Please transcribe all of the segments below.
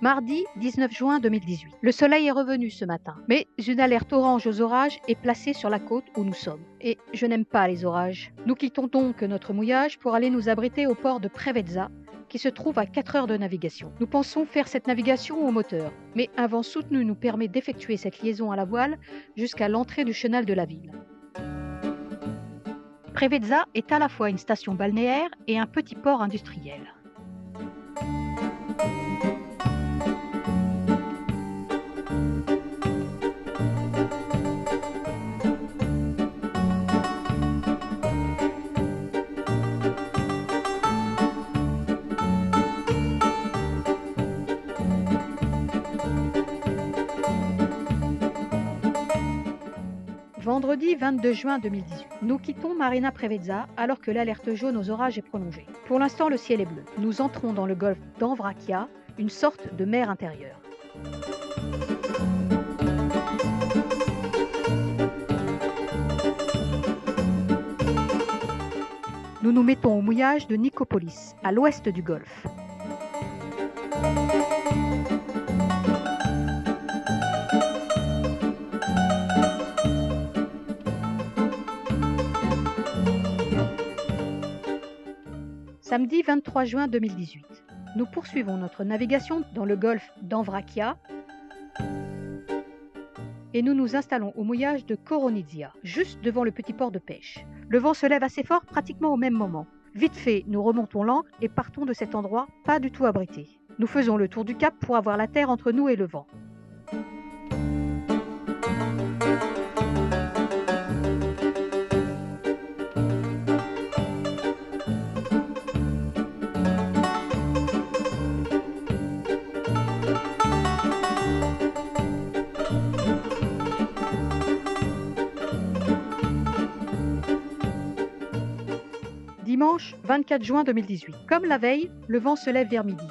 Mardi 19 juin 2018. Le soleil est revenu ce matin, mais une alerte orange aux orages est placée sur la côte où nous sommes. Et je n'aime pas les orages. Nous quittons donc notre mouillage pour aller nous abriter au port de Preveza, qui se trouve à 4 heures de navigation. Nous pensons faire cette navigation au moteur, mais un vent soutenu nous permet d'effectuer cette liaison à la voile jusqu'à l'entrée du chenal de la ville. Preveza est à la fois une station balnéaire et un petit port industriel. Vendredi 22 juin 2018. Nous quittons Marina Preveza alors que l'alerte jaune aux orages est prolongée. Pour l'instant, le ciel est bleu. Nous entrons dans le golfe d'Anvrakia, une sorte de mer intérieure. Nous nous mettons au mouillage de Nicopolis, à l'ouest du golfe. Samedi 23 juin 2018. Nous poursuivons notre navigation dans le golfe d'Anvrakia et nous nous installons au mouillage de Koronizia, juste devant le petit port de pêche. Le vent se lève assez fort pratiquement au même moment. Vite fait, nous remontons l'ancre et partons de cet endroit pas du tout abrité. Nous faisons le tour du cap pour avoir la terre entre nous et le vent. Dimanche 24 juin 2018. Comme la veille, le vent se lève vers midi.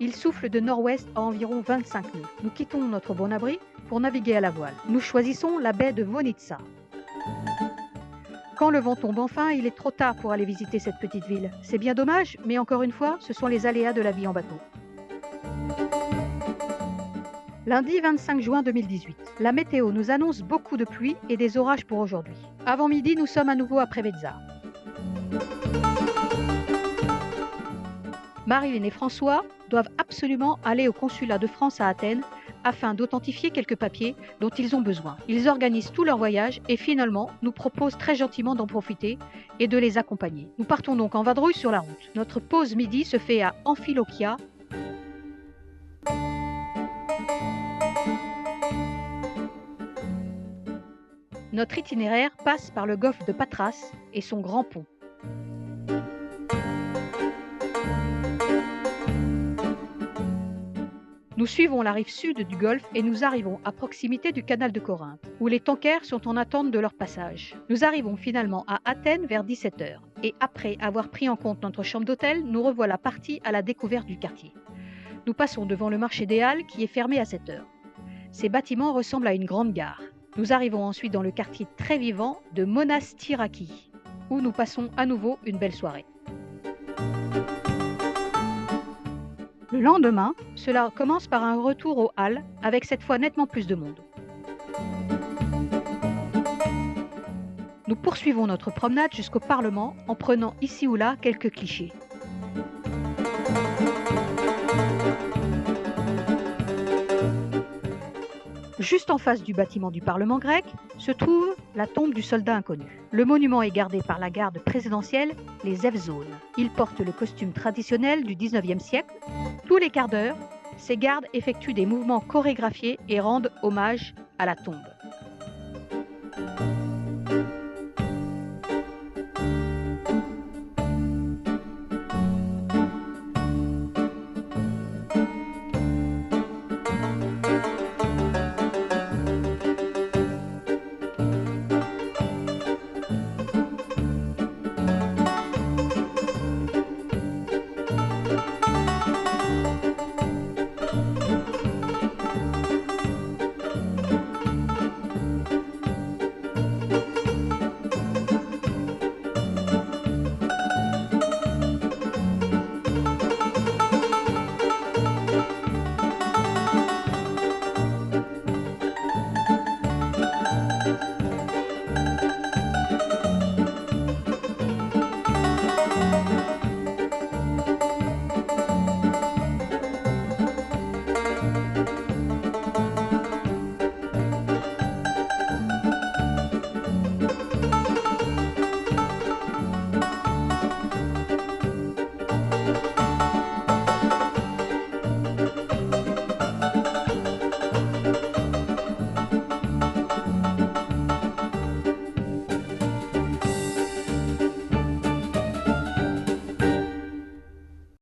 Il souffle de nord-ouest à environ 25 nœuds. Nous quittons notre bon abri pour naviguer à la voile. Nous choisissons la baie de Vonica. Quand le vent tombe enfin, il est trop tard pour aller visiter cette petite ville. C'est bien dommage, mais encore une fois, ce sont les aléas de la vie en bateau. Lundi 25 juin 2018. La météo nous annonce beaucoup de pluie et des orages pour aujourd'hui. Avant midi, nous sommes à nouveau à Preveza. Marilyn et François doivent absolument aller au consulat de France à Athènes afin d'authentifier quelques papiers dont ils ont besoin. Ils organisent tout leur voyage et finalement nous proposent très gentiment d'en profiter et de les accompagner. Nous partons donc en vadrouille sur la route. Notre pause midi se fait à Amphilochia. Notre itinéraire passe par le golfe de Patras et son grand pont. Nous suivons la rive sud du golfe et nous arrivons à proximité du canal de Corinthe, où les tankers sont en attente de leur passage. Nous arrivons finalement à Athènes vers 17 h et après avoir pris en compte notre chambre d'hôtel, nous revoilà partis à la découverte du quartier. Nous passons devant le marché des Halles qui est fermé à 7 h. Ces bâtiments ressemblent à une grande gare. Nous arrivons ensuite dans le quartier très vivant de Monastiraki, où nous passons à nouveau une belle soirée. Le lendemain, cela commence par un retour aux Halles, avec cette fois nettement plus de monde. Nous poursuivons notre promenade jusqu'au Parlement en prenant ici ou là quelques clichés. Juste en face du bâtiment du Parlement grec se trouve la tombe du soldat inconnu. Le monument est gardé par la garde présidentielle, les Evzones. Ils portent le costume traditionnel du 19e siècle. Tous les quarts d'heure, ces gardes effectuent des mouvements chorégraphiés et rendent hommage à la tombe.